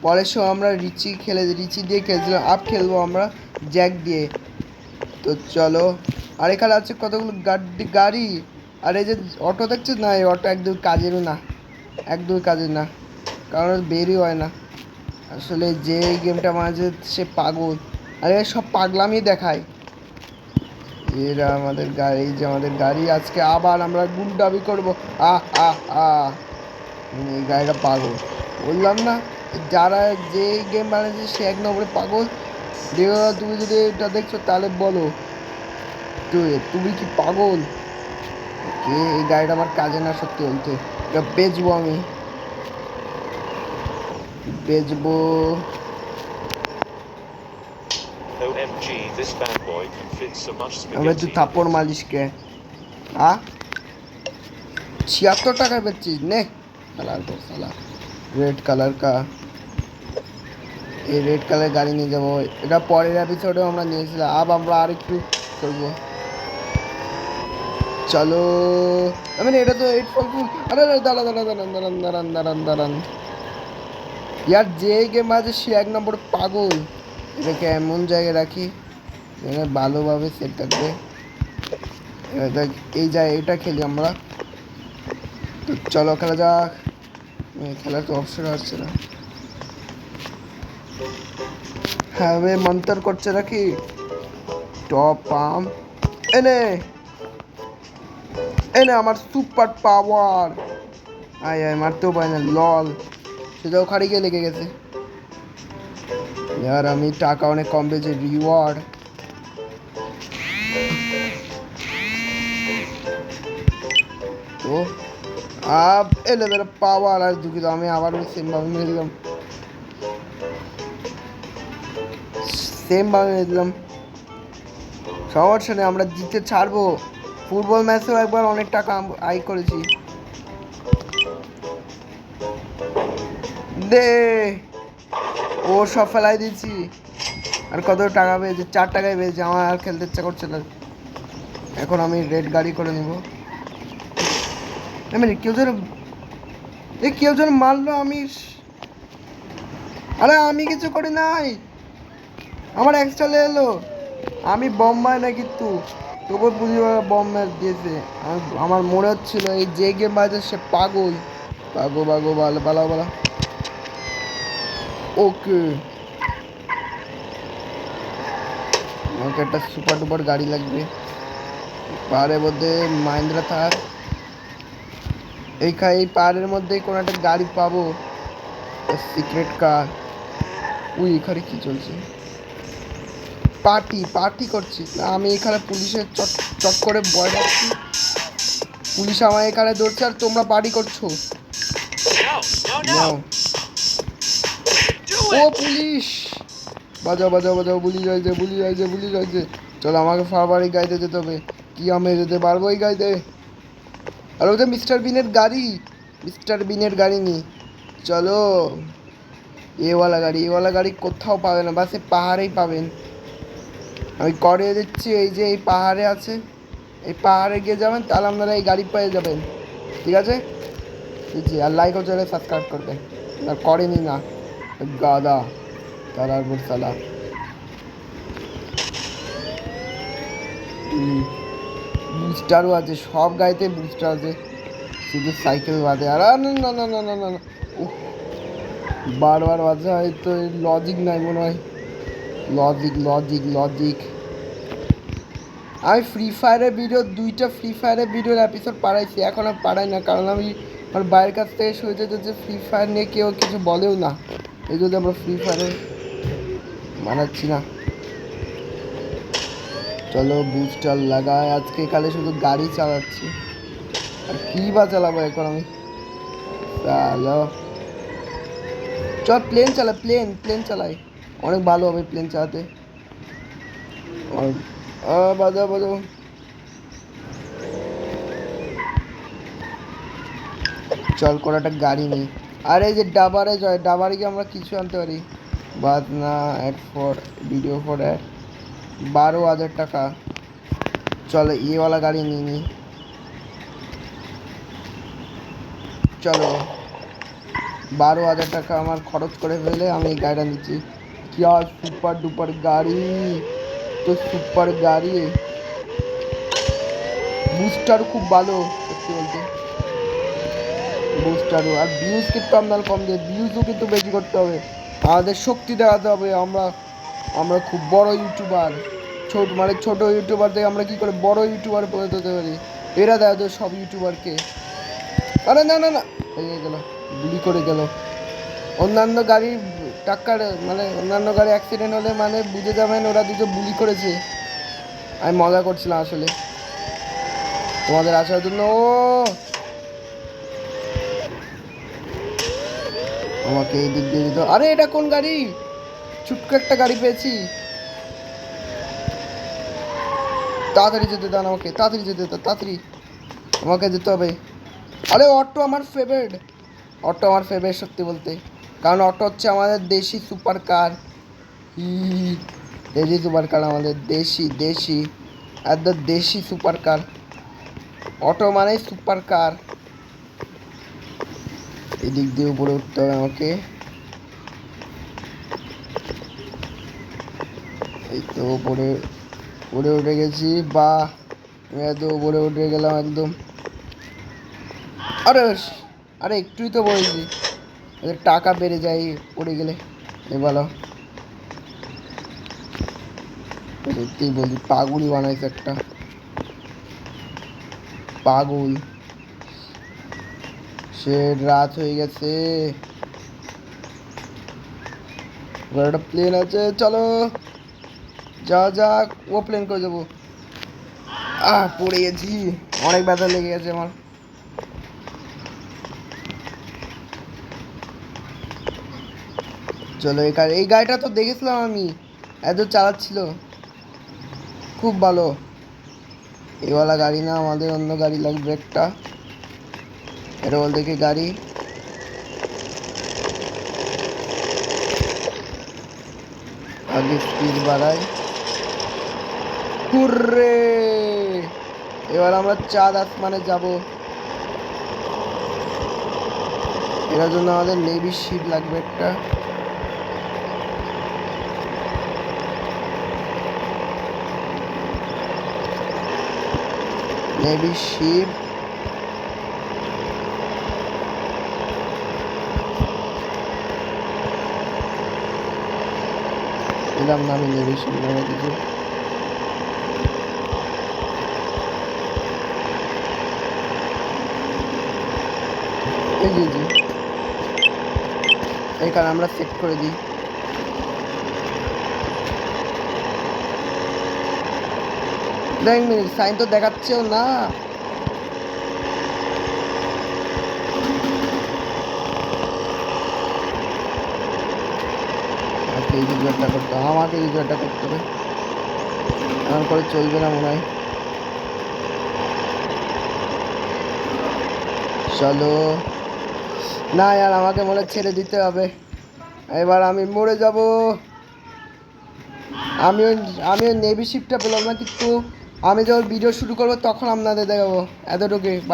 পরের সময় আমরা রিচি দিয়ে খেলছিলাম। আপ খেলবো আমরা জ্যাক দিয়ে। তো চলো। আর এখানে আছে কতগুলো গাড়ি। আর এই যে অটো দেখছিস না, এই অটো একদম কাজেরও না, একদম কাজের না, কারণ বেরই হয় না। আসলে যে এই গেমটা মাঝে সে পাগল, আর এরা সব পাগলামি দেখায়। এরা আমাদের গাড়ি, যে আমাদের গাড়ি, আজকে আবার আমরা গুন্ডামি করবো। আহ আহ আহ এই গাড়িটা পাগল, বললাম না, যারা যে গেম বানিয়েছে সে এক নম্বরে পাগল। তুমি যদি এটা দেখছো তাহলে বলো তুমি কি পাগল? কে এই গাড়িটা আমার কাজে না, সত্যি বলতে এটা বেচবো, আমি বেচবো। আমরা তুই থাপ্পড় মালিশকে 76 টাকায় বেচছিস নে। সালা রেড কালার কা, এই রেড কালার গাড়ি নিয়ে যাবো। এটা পরের এপিসোডেও আমরা নিয়েছিলাম, আমরা আর একটু করবো। চলো। মানে এটা তো 8 আরে দাঁড়ান। ইয়ার যে গেম আছে সে এক নম্বর পাগল। এটাকে এমন জায়গায় রাখি যেখানে ভালোভাবে সেট থাকবে। এটা খেলি আমরা। তো চলো খেলা যাক। খেলার তো অপশন আসছে না। হ্যাঁ মন্তর করছে নাকি? টপ পাম এনে এনে আমার সুপার পাওয়ার। আয় মারতেও পারি না, লল। সেটাও খাড়ি গিয়ে লেগে গেছে। আর আমি টাকা অনেক কম পেয়েছি, রিওয়ার্ড। তো এলে মেরে পাওয়ার আর দুঃখিত, আমি আবার ওই সেমভাবে মেরে দিলাম, সমস্যা নেই, আমরা জিতে ছাড়বো। ফুটবল ম্যাচেও একবার অনেক টাকা আয় করেছি। দে ও সব ফেলাই দিয়েছি। আর কত টাকা পেয়েছে? 4 টাকায় পেয়েছে। আমার আর খেলতে ইচ্ছা করছে না। এখন আমি রেড গাড়ি করে নিব। কেউ যেন মারলো। আরে আমি কিছু করি নাই, আমার এক্সট্রা এলো। আমি বম মারি না, কিন্তু তবু বুঝি বম দিয়েছে। আমার মনে হচ্ছিল এই যে গেম বাজে সে পাগল। বালা ওকে। আমাকে একটা সুপার ডুপার গাড়ি লাগবে। পাহাড়ের মধ্যে মাহিন্দ্রা থার, এই পাহাড়ের মধ্যে কোনো একটা গাড়ি পাবো, সিক্রেট কার। এখানে কি চলছে? পার্টি করছি না আমি এখানে, পুলিশের চক্করে ভয় পাচ্ছি। পুলিশ আমার এখানে ধরছে আর তোমরা পার্টি করছো। ও পুলিশ, বাজাও পুলিশ হয়েছে। চলো আমাকে ফারবারি গাইতে যেতে হবে। কি আমি যেতে পারবো এই গাইতে? আর ওদের মিস্টার বিনের গাড়ি নি। চলো। এওয়ালা গাড়ি কোথাও পাবে না, বাসে পাহাড়েই পাবেন। আমি করিয়ে দিচ্ছি, এই যে এই পাহাড়ে আছে, এই পাহাড়ে গিয়ে যাবেন, তাহলে আপনারা এই গাড়ি পেয়ে যাবেন। ঠিক আছে, জি। আর লাইক ও চ্যানেল সাবস্ক্রাইব করবেন, আর করেনি না গাদা তারার বুরসালা। বুস্টারও আছে, সব গাড়িতে বুস্টার আছে, শুধু সাইকেল বাদে। আর না বারবার বাজে, হয়তো লজিক নাই মনে হয়। লজিক। আমি ফ্রি ফায়ারের ভিডিওর এপিসোড পাঠাইছি, এখন আর পাঠাই না, কারণ আমি আমার বাইরের কাছ থেকে শুনেছি যে ফ্রি ফায়ার নিয়ে কেউ কিছু বলেও না, এই জন্য আমরা ফ্রি ফায়ারে বানাচ্ছি না। চলো বুস্টার লাগায়, আজকে কালে শুধু গাড়ি চালাচ্ছি, আর কী বা চালাবো এখন আমি। চলো চল প্লেন চালাই, অনেক ভালো হবে প্লেন চালাতে। বাজাও। চল করে একটা গাড়ি নেই। আর এই যে ডাবারে গিয়ে আমরা কিছু আনতে পারি। বাদনা ad for video for ad 12,000 টাকা। চলো ইয়েওয়ালা গাড়ি নিয়ে নিই। চলো 12,000 টাকা আমার খরচ করে ফেলে আমি এই গাড়িটা নিচ্ছি। কি আর সুপার ডুপার গাড়ি, তো সুপার গাড়ি। বুস্টার খুব ভালো সত্যি বলতে, বুস্টারও। আর ভিউজ কিন্তু আপনার কম দিয়ে, ভিউজও কিন্তু বেশি করতে হবে, আমাদের শক্তি দেখাতে হবে। আমরা আমরা খুব বড় ইউটিউবার, ছোট ইউটিউবার থেকে আমরা কি করে বড় ইউটিউবার পরিণত হতে পারি, এরা দেয় তো সব ইউটিউবারকে। আরে না না না, ভেঙে গেল, গুলি করে গেল। অন্যান্য গাড়ির টাক্কার মানে অন্যান্য গাড়ি অ্যাক্সিডেন্ট হলে মানে বুঝে যাবেন ওরা দুটো বুলি করেছে। আমি মজা করছিলাম আসলে তোমাদের আসার জন্য। ও আমাকে এই দিক দিয়ে দিত। আরে এটা কোন গাড়ি, ছোট্ট একটা গাড়ি পেয়েছি। তাড়াতাড়ি যেতে দেন আমাকে, তাড়াতাড়ি যেতে দাও, তাড়াতাড়ি আমাকে যেতে হবে। আরে অটো আমার ফেভারিট, অটো আমার ফেভারিট সত্যি বলতে, কারণ অটো হচ্ছে আমাদের দেশি সুপার কার। দেশি সুপার কার আমাদের, দেশি দেশি একদম দেশি সুপার কার। অটো মানে সুপার কার। এদিক দিয়ে উপরে উঠতে হবে আমাকে। এই তো উপরে উপরে উঠে গেছি, বা আমি এত উপরে উঠে গেলাম একদম। আরে আরে একটুই তো বলেছি, টাকা বেড়ে যায় পড়ে গেলে। এ বলো, সত্যি বলছি পাগলই বানাইছে একটা, পাগল। সে রাত হয়ে গেছে, একটা প্লেন আছে, চলো যা যাক। ও প্লেন করে যাবো। পড়ে গেছি, অনেক ব্যথা লেগে গেছে আমার। চলো এই গাড়িটা তো দেখেছিলাম আমি, এত চালাচ্ছিল, খুব ভালো। এওয়ালা গাড়ি না, আমাদের অন্য গাড়ি লাগবে একটা। এটা বল দেখি গাড়ি, আগে স্পিড বাড়াই। হুররে, এবার আমরা চাঁদ আসমানে যাব। এটার জন্য আমাদের নেভি শিপ লাগবে একটা। নেভি শিপ, এলাম না আমি নেভি শিপ নামে কিছু। এই যে এখানে আমরা সেট করে দিই। দেখ মিনিট, সাইন তো দেখাচ্ছেও না। আমাকে এই কিছু একটা করতে হবে, আমাকে কিছু একটা করতে হবে, এমন করে চলবে না মনে হয়। চলো না यार, আমাকে মনে ছেড়ে দিতে হবে, এবার আমি মরে যাব। আমিও আমিও নেভি শিপটা পেলাম না, কিন্তু আমি যখন ভিডিও শুরু করবো তখন আপনাদের দেখাবো। এতটুকুই।